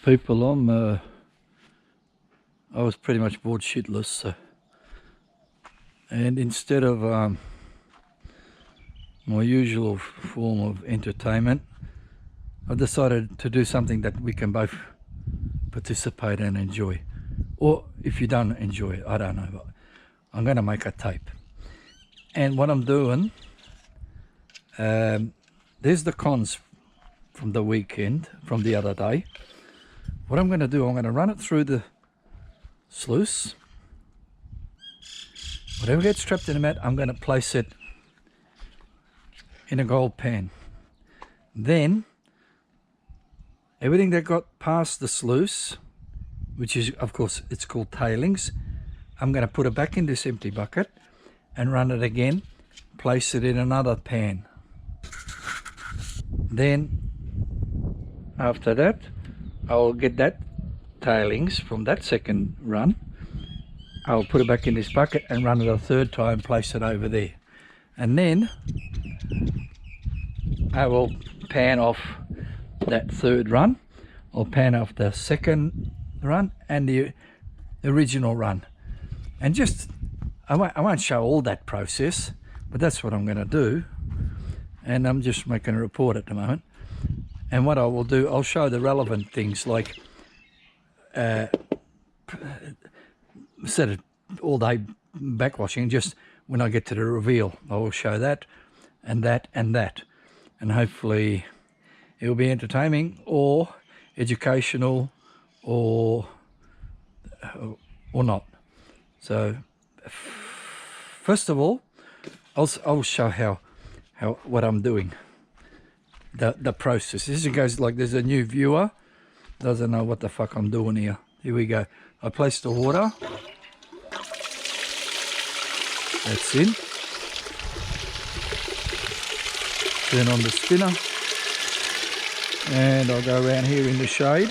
People, I was pretty much bored shitless, so, and instead of my usual form of entertainment, I decided to do something that we can both participate and enjoy. Or if you don't enjoy it, I don't know, but I'm going to make a tape. And what I'm doing, there's the cons from the weekend, from the other day. What I'm going to do, I'm going to run it through the sluice. Whatever gets trapped in the mat, I'm going to place it in a gold pan. Then everything that got past the sluice, which is, of course, it's called tailings, I'm going to put it back in this empty bucket and run it again, place it in another pan. Then after that, I'll get that tailings from that second run, I'll put it back in this bucket and run it a third time, place it over there. And then I will pan off that third run, I'll pan off the second run and the original run. And just, I won't show all that process, but that's what I'm going to do. And I'm just making a report at the moment. And what I will do, I'll show the relevant things like instead of all day backwashing, just when I get to the reveal, I will show that and that and that. And hopefully it will be entertaining or educational or not. So first of all, I'll show how what I'm doing, the process. This goes like there's a new viewer, doesn't know what the fuck I'm doing here. Here we go. I place the water. That's in. Turn on the spinner. And I'll go around here in the shade.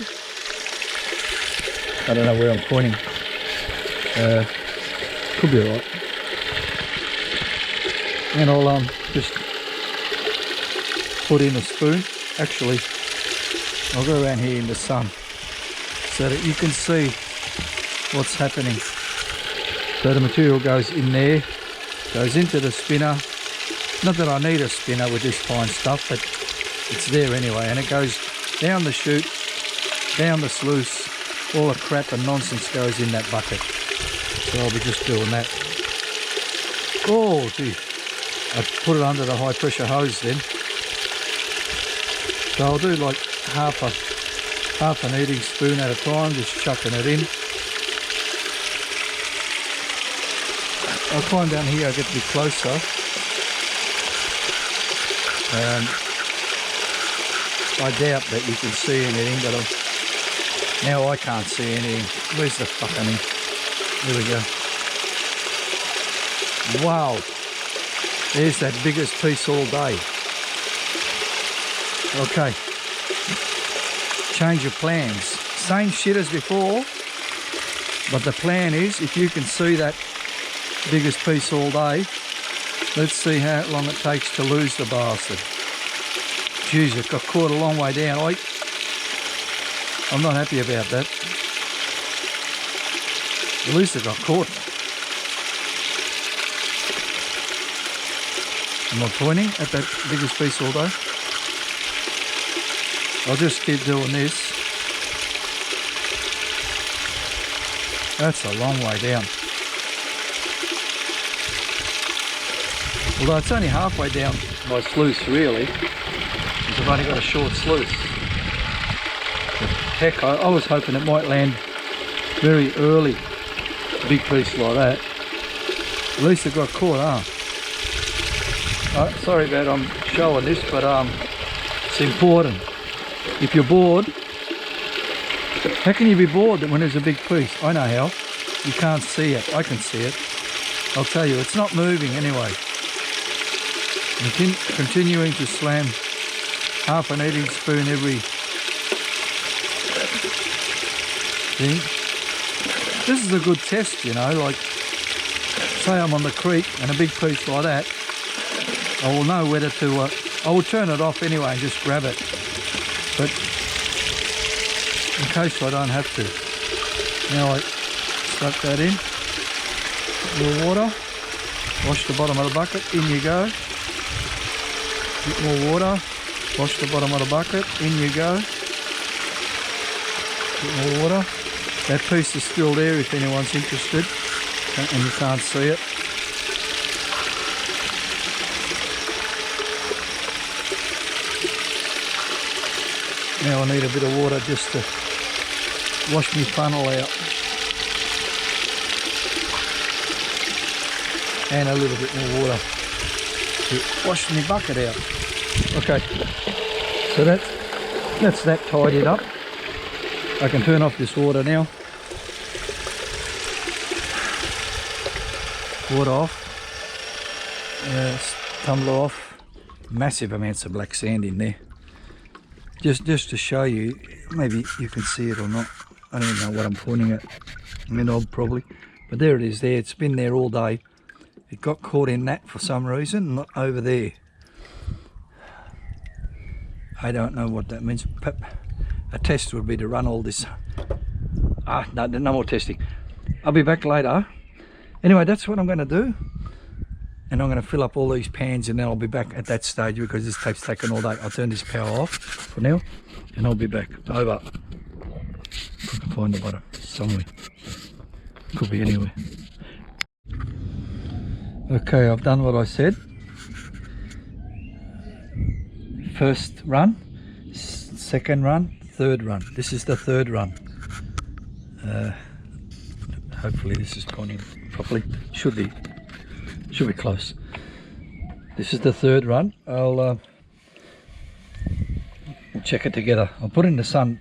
I don't know where I'm pointing. Could be alright. And I'll just put in a spoon. Actually, I'll go around here in the sun so that you can see what's happening. So the material goes in there, goes into the spinner. Not that I need a spinner with this fine stuff, but it's there anyway. And it goes down the chute, down the sluice. All the crap and nonsense goes in that bucket. So I'll be just doing that. Oh gee, I put it under the high pressure hose then. So I'll do like half an eating spoon at a time, just chucking it in. I'll climb down here, I'll get a bit closer. I doubt that you can see anything, but now I can't see anything. Where's the fucking ink? There we go. Wow, there's that biggest piece all day. Okay, change your plans. Same shit as before, but the plan is, if you can see that biggest piece all day, let's see how long it takes to lose the bastard. Jeez, it got caught a long way down. I'm not happy about that. At least it got caught. Am I pointing at that biggest piece all day? I'll just keep doing this. That's a long way down. Although it's only halfway down my sluice really, because I've only got a short sluice. But heck, I was hoping it might land very early, a big piece like that. At least it got caught, sorry that I'm showing this, but it's important. If you're bored, how can you be bored when there's a big piece? I know how. You can't see it. I can see it. I'll tell you, it's not moving anyway. Continuing to slam half an eating spoon every thing. This is a good test, you know, like say I'm on the creek and a big piece like that, I will know whether to, I will turn it off anyway and just grab it. But in case I don't have to. Now I stuck that in, a little water, wash the bottom of the bucket, in you go. Bit more water, wash the bottom of the bucket, in you go. Bit more water. That piece is still there if anyone's interested and you can't see it. Now I need a bit of water just to wash my funnel out. And a little bit more water to wash my bucket out. Okay, so that's that tidied up. I can turn off this water now. Water off. Tumbler off. Massive amounts of black sand in there. Just to show you, maybe you can see it or not. I don't even know what I'm pointing at. I mean, probably. But there it is there. It's been there all day. It got caught in that for some reason, not over there. I don't know what that means. A test would be to run all this. No more testing. I'll be back later. Anyway, that's what I'm going to do. And I'm going to fill up all these pans and then I'll be back at that stage because this tape's taken all day. I'll turn this power off for now and I'll be back. Over. If I can find the bottom somewhere. Could be anywhere. Okay, I've done what I said. First run, second run, third run. This is the third run. Hopefully this is pointing properly. Should be close. This is the third run. I'll we'll check it together. I'll put it in the sun.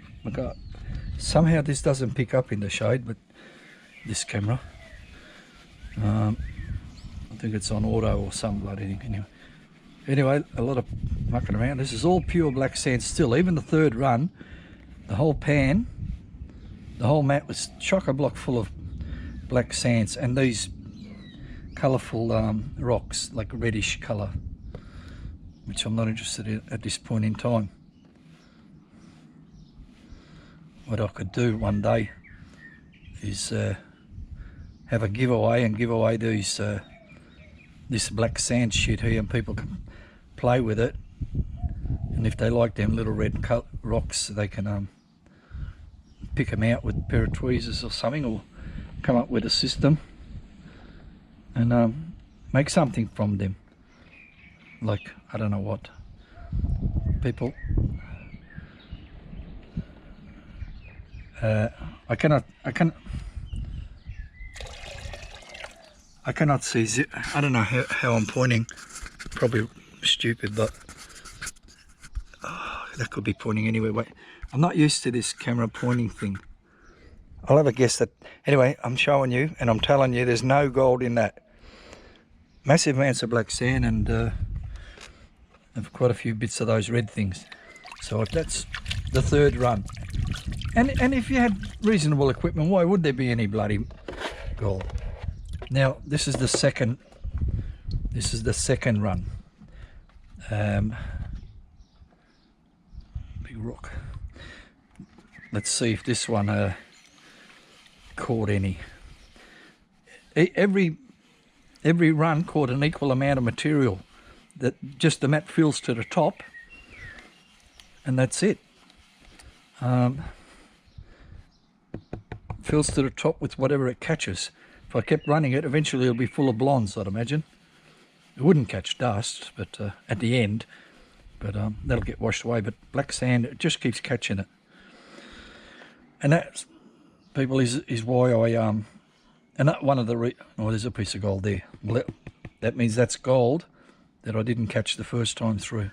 Somehow this doesn't pick up in the shade, but this camera. I think it's on auto or some bloody thing. Anyway, a lot of mucking around. This is all pure black sand still. Even the third run, the whole pan, the whole mat was chock-a-block full of black sands and these colourful rocks, like reddish colour, which I'm not interested in at this point in time. What I could do one day is have a giveaway and give away these this black sand shit here, and people can play with it, and if they like them little red rocks they can pick them out with a pair of tweezers or something, or come up with a system and make something from them, like I don't know what. People I cannot see I don't know how I'm pointing, probably stupid, but that could be pointing anywhere. Wait, I'm not used to this camera pointing thing. I'll have a guess that. Anyway, I'm showing you and I'm telling you there's no gold in that. Massive amounts of black sand and quite a few bits of those red things. So that's the third run. And if you had reasonable equipment, why would there be any bloody gold? Now this is the second run. Big rock. Let's see if this one caught any. Every run caught an equal amount of material. That just the mat fills to the top, and that's it. Fills to the top with whatever it catches. If I kept running it, eventually it'll be full of blondes, I'd imagine. It wouldn't catch dust, but at the end, but that'll get washed away. But black sand, it just keeps catching it, and that, people, is why I and that one of the oh, there's a piece of gold there. Well, that means that's gold that I didn't catch the first time through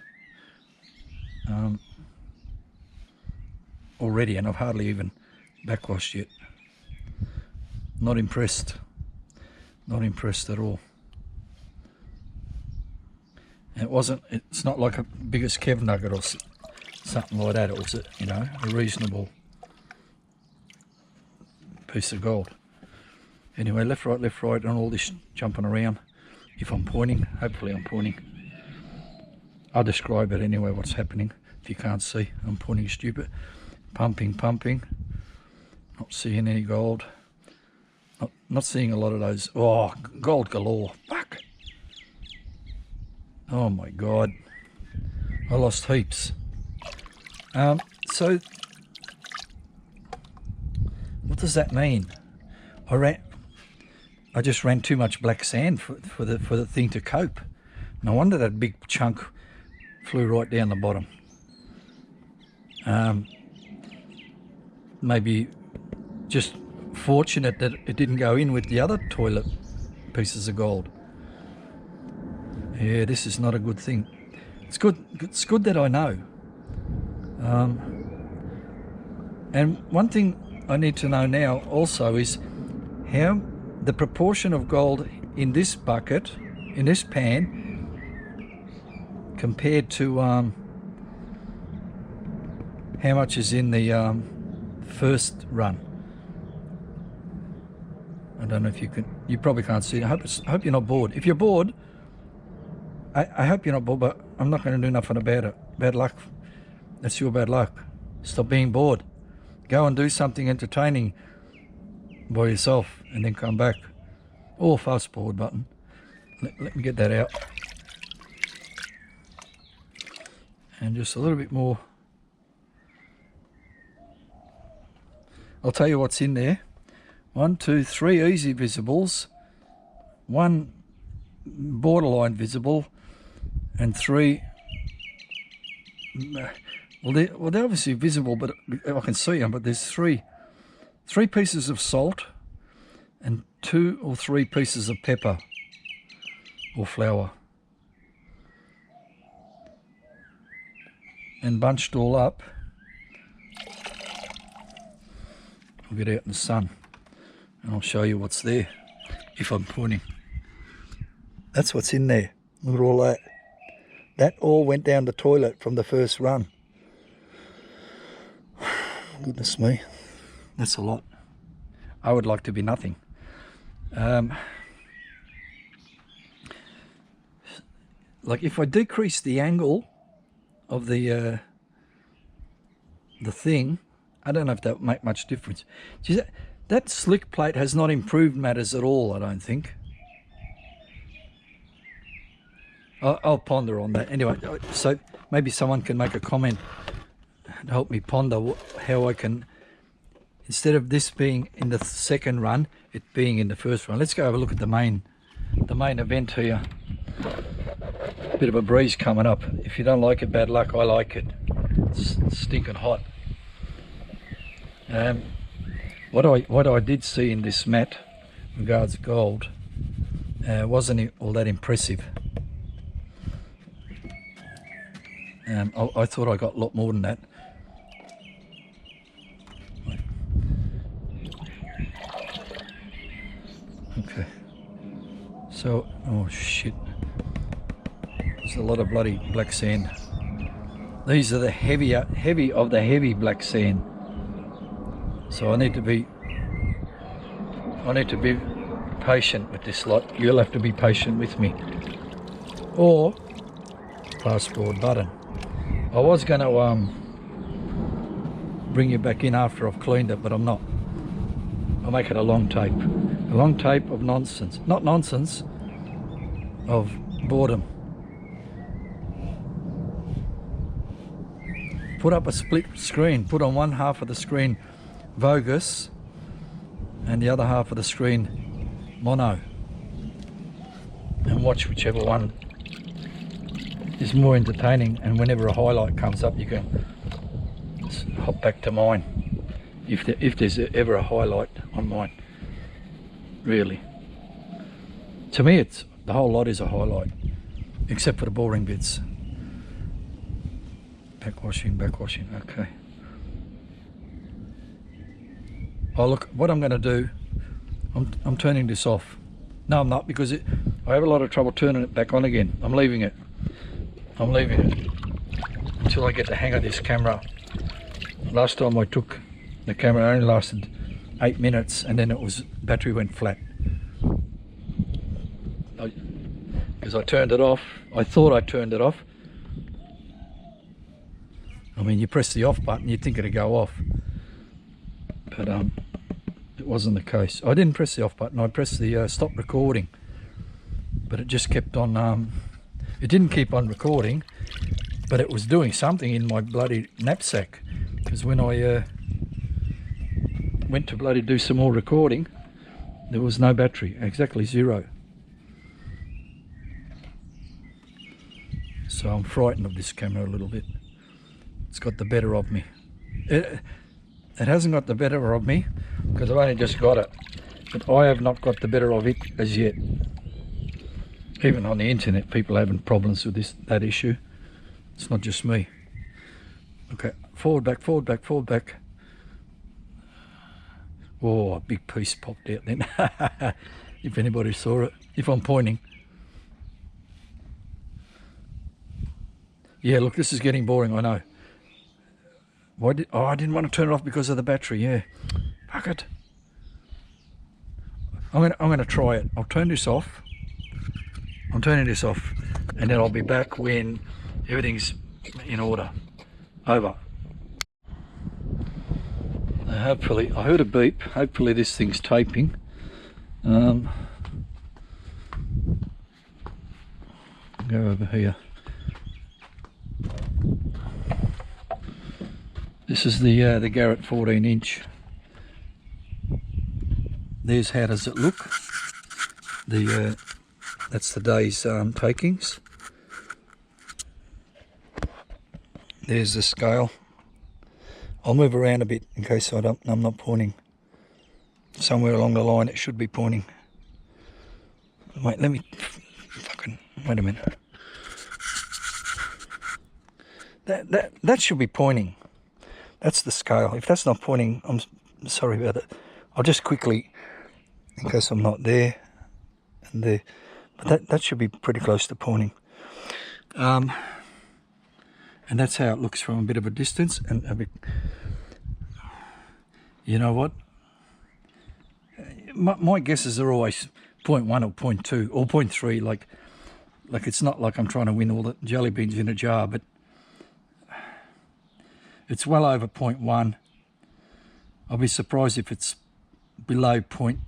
already, and I've hardly even backwashed yet. Not impressed. Not impressed at all. And it's not like a biggest Kev nugget or something like that. It was a reasonable piece of gold. Anyway, left, right, and all this jumping around. If I'm pointing, hopefully I'm pointing. I'll describe it anyway, what's happening. If you can't see, I'm pointing stupid. pumping. Not seeing any gold. Not seeing a lot of those. Oh, gold galore. Fuck. Oh my God. I lost heaps. So what does that mean? I just ran too much black sand for the thing to cope. No wonder that big chunk flew right down the bottom. Maybe just fortunate that it didn't go in with the other toilet pieces of gold. Yeah, this is not a good thing. It's good that I know. And one thing I need to know now also is how the proportion of gold in this bucket, in this pan, compared to how much is in the first run. I don't know if you can. You probably can't see it. I hope you're not bored. If you're bored, I hope you're not bored, but I'm not going to do nothing about it. Bad luck. That's your bad luck. Stop being bored. Go and do something entertaining by yourself and then come back. Or fast forward button. Let me get that out. And just a little bit more. I'll tell you what's in there. 1, 2, 3 easy visibles, 1 borderline visible, and 3. Well, they're obviously visible, but I can see them. But there's 3 pieces of salt, and 2 or 3 pieces of pepper or flour, and bunched all up. I'll get out in the sun and I'll show you what's there if I'm pointing. That's what's in there. Look at all that. That all went down the toilet from the first run. Goodness me, that's a lot. I would like to be nothing. Like if I decrease the angle of the thing, I don't know if that would make much difference. See, that slick plate has not improved matters at all, I don't think. I'll ponder on that. Anyway, so maybe someone can make a comment and help me ponder how I can, instead of this being in the second run, it being in the first run. Let's go have a look at the main event here. Bit of a breeze coming up. If you don't like it, bad luck. I like it. It's stinking hot. What I did see in this mat regards gold wasn't all that impressive. I thought I got a lot more than that. Okay, so oh shit, there's a lot of bloody black sand. These are the heavy of the heavy black sand. So I need to be patient with this lot. You'll have to be patient with me. Or fast forward button. I was going to bring you back in after I've cleaned it, but I'm not. I'll make it a long tape. A long tape of nonsense. Not nonsense, of boredom. Put up a split screen. Put on one half of the screen Vogus and the other half of the screen mono, and watch whichever one is more entertaining, and whenever a highlight comes up you can hop back to mine if there's ever a highlight on mine. Really, to me it's the whole lot is a highlight except for the boring bits. Backwashing, okay. Oh look, what I'm going to do, I'm turning this off. No, I'm not, because I have a lot of trouble turning it back on again. I'm leaving it until I get the hang of this camera. Last time I took the camera, it only lasted 8 minutes, and then battery went flat. Because I turned it off. I thought I turned it off. I mean, you press the off button, you'd think it'd go off, but it wasn't the case. I didn't press the off button, I pressed the stop recording, but it just kept on, it didn't keep on recording, but it was doing something in my bloody knapsack, because when I went to bloody do some more recording, there was no battery, exactly 0. So I'm frightened of this camera a little bit. It's got the better of me. It hasn't got the better of me because I've only just got it, but I have not got the better of it as yet. Even on the internet, people are having problems with that issue. It's not just me. Okay, forward, back, forward, back, forward, back. Oh, a big piece popped out then. If anybody saw it, if I'm pointing. Yeah, look, this is getting boring, I know. I didn't want to turn it off because of the battery, yeah. Fuck it. I'm gonna try it. I'll turn this off. I'm turning this off, and then I'll be back when everything's in order. Over. Hopefully, I heard a beep. Hopefully this thing's taping. Go over here. This is the Garrett 14-inch. There's how does it look. That's the day's takings. There's the scale. I'll move around a bit in case I'm not pointing. Somewhere along the line it should be pointing. Wait, let me wait a minute. That should be pointing. That's the scale. If that's not pointing, I'm sorry about it. I'll just quickly, in case I'm not there and there, but that should be pretty close to pointing. And that's how it looks from a bit of a distance. And a bit, you know what? My guesses are always 0.1 or 0.2 or 0.3. Like it's not like I'm trying to win all the jelly beans in a jar, but it's well over 0.1. I'll be surprised if it's below 0.2.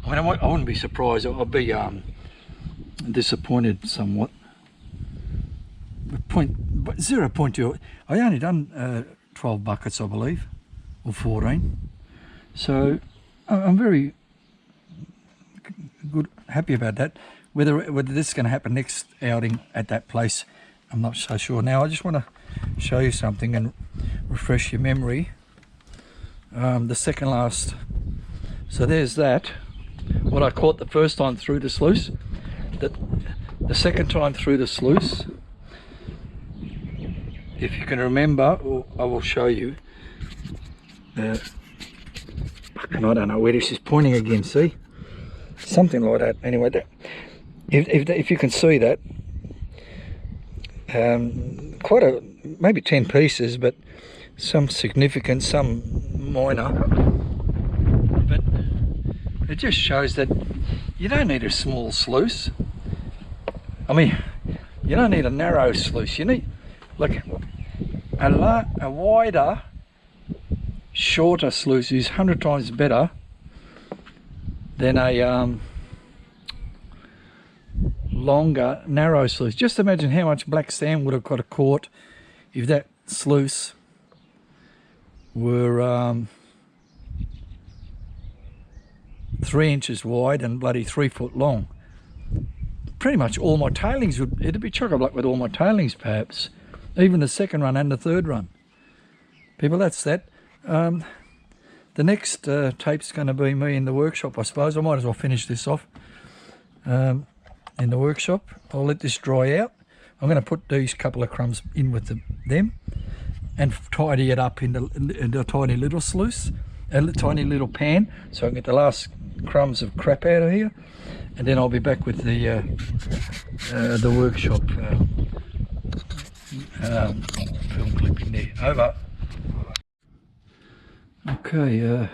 I mean, I wouldn't be surprised. I'll be disappointed somewhat. But 0.2. I only done 12 buckets, I believe, or 14. So I'm very happy about that. Whether this is going to happen next outing at that place, I'm not so sure. Now I just want to show you something and refresh your memory. The second last, so there's that, what I caught the first time through the sluice. The second time through the sluice, if you can remember, I will show you. I don't know where this is pointing again, see? Something like that. Anyway, if you can see that, maybe 10 pieces, but some significant, some minor. But it just shows that you don't need a small sluice. I mean, you don't need a narrow sluice. You need like a wider, shorter sluice is 100 times better than a longer, narrow sluice. Just imagine how much black sand would have got caught if that sluice were 3 inches wide and bloody 3 foot long. Pretty much all my tailings it'd be chock-a-block with all my tailings, perhaps. Even the second run and the third run. People, that's that. The next tape's going to be me in the workshop, I suppose. I might as well finish this off in the workshop. I'll let this dry out. I'm going to put these couple of crumbs in with them and tidy it up in a tiny little sluice, a tiny little pan, so I can get the last crumbs of crap out of here. And then I'll be back with the workshop film clip in there. Over. Okay,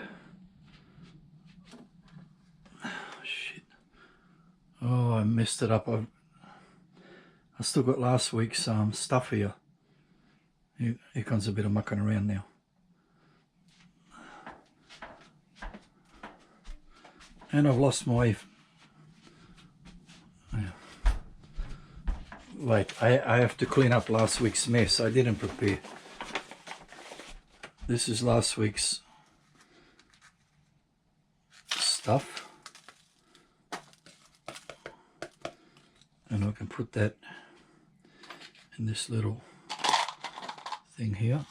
shit. Oh, I messed it up. I still got last week's stuff here. Here comes a bit of mucking around now. And I've lost my... Wait, I have to clean up last week's mess. I didn't prepare. This is last week's stuff. And I can put that in this little thing here.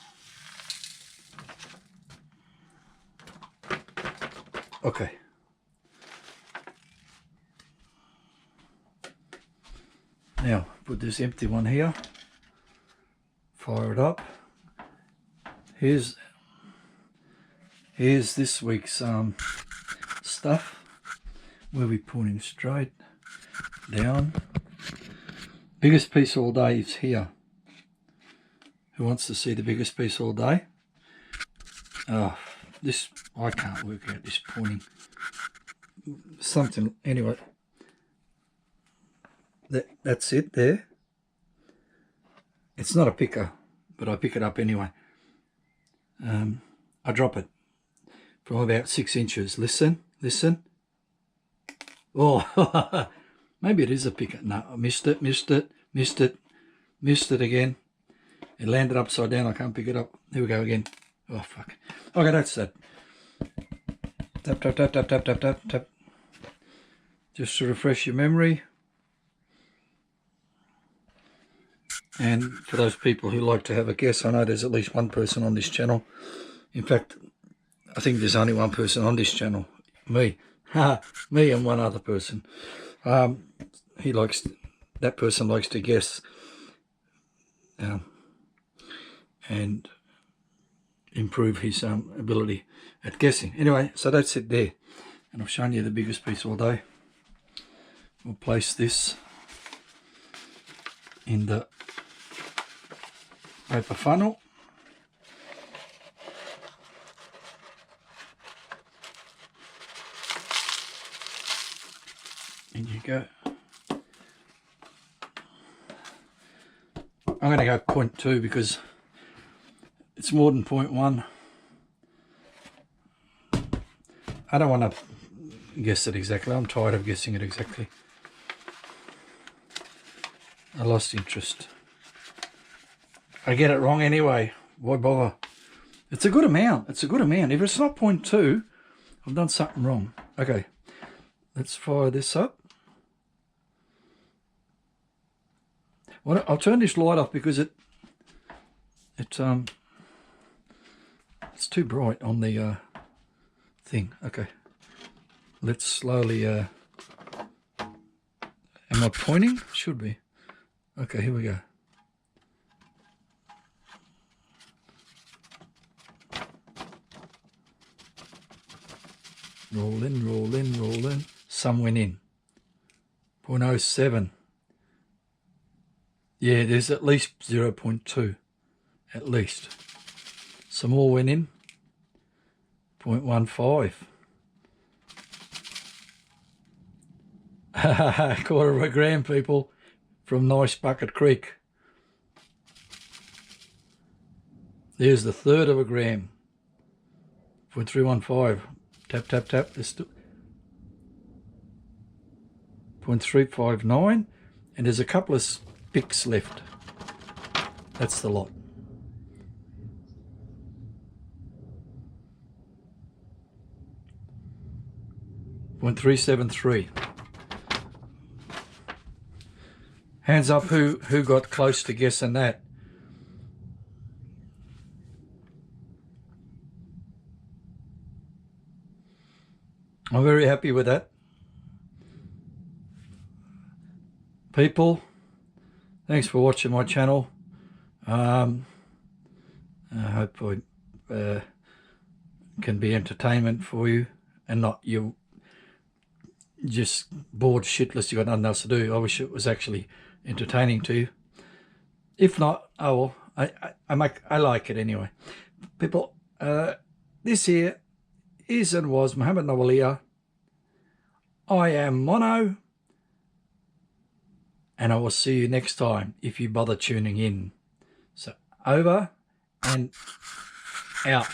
Okay. Now put this empty one here. Fire it up. Here's this week's stuff. We'll be pointing straight down. Biggest piece all day is here. Who wants to see the biggest piece all day? Oh, this, I can't work out this pointing. Something, anyway. That's it there. It's not a picker, but I pick it up anyway. I drop it from about 6 inches. Listen, listen. Oh, maybe it is a picker. No, I missed it again. It landed upside down. I can't pick it up. Here we go again. Oh, fuck. Okay, that's that. Tap, tap, tap, tap, tap, tap, tap, tap. Just to refresh your memory. And for those people who like to have a guess, I know there's at least one person on this channel. In fact, I think there's only one person on this channel. Me. Me and one other person. That person likes to guess. And improve his ability at guessing. Anyway, so that's it there. And I've shown you the biggest piece all day. We'll place this in the paper funnel. In you go. I'm going to go 0.2 because it's more than 0.1. I don't want to guess it exactly. I'm tired of guessing it exactly. I lost interest. I get it wrong anyway. Why bother? It's a good amount. It's a good amount. If it's not 0.2, I've done something wrong. Okay, let's fire this up. Well, I'll turn this light off because it's too bright on the thing. Okay, let's slowly. Am I pointing? Should be. Okay, here we go. Roll in, roll in, roll in. Some went in. 0.07. Yeah, there's at least 0.2. At least. Some more went in. 0.15. Quarter of a gram, people, from Nice Bucket Creek. There's the third of a gram. 0.315. Tap, tap, tap. Let's do 0.359. And there's a couple of picks left. That's the lot. .373. Hands up who got close to guessing that. I'm very happy with that. People, thanks for watching my channel. I hope I can be entertainment for you and not you just bored shitless, you got nothing else to do. I wish it was actually entertaining to you. If not, oh well, I like it anyway. People, this here is and was Muhammad Nawalia. I am Mono, and I will see you next time if you bother tuning in. So over and out.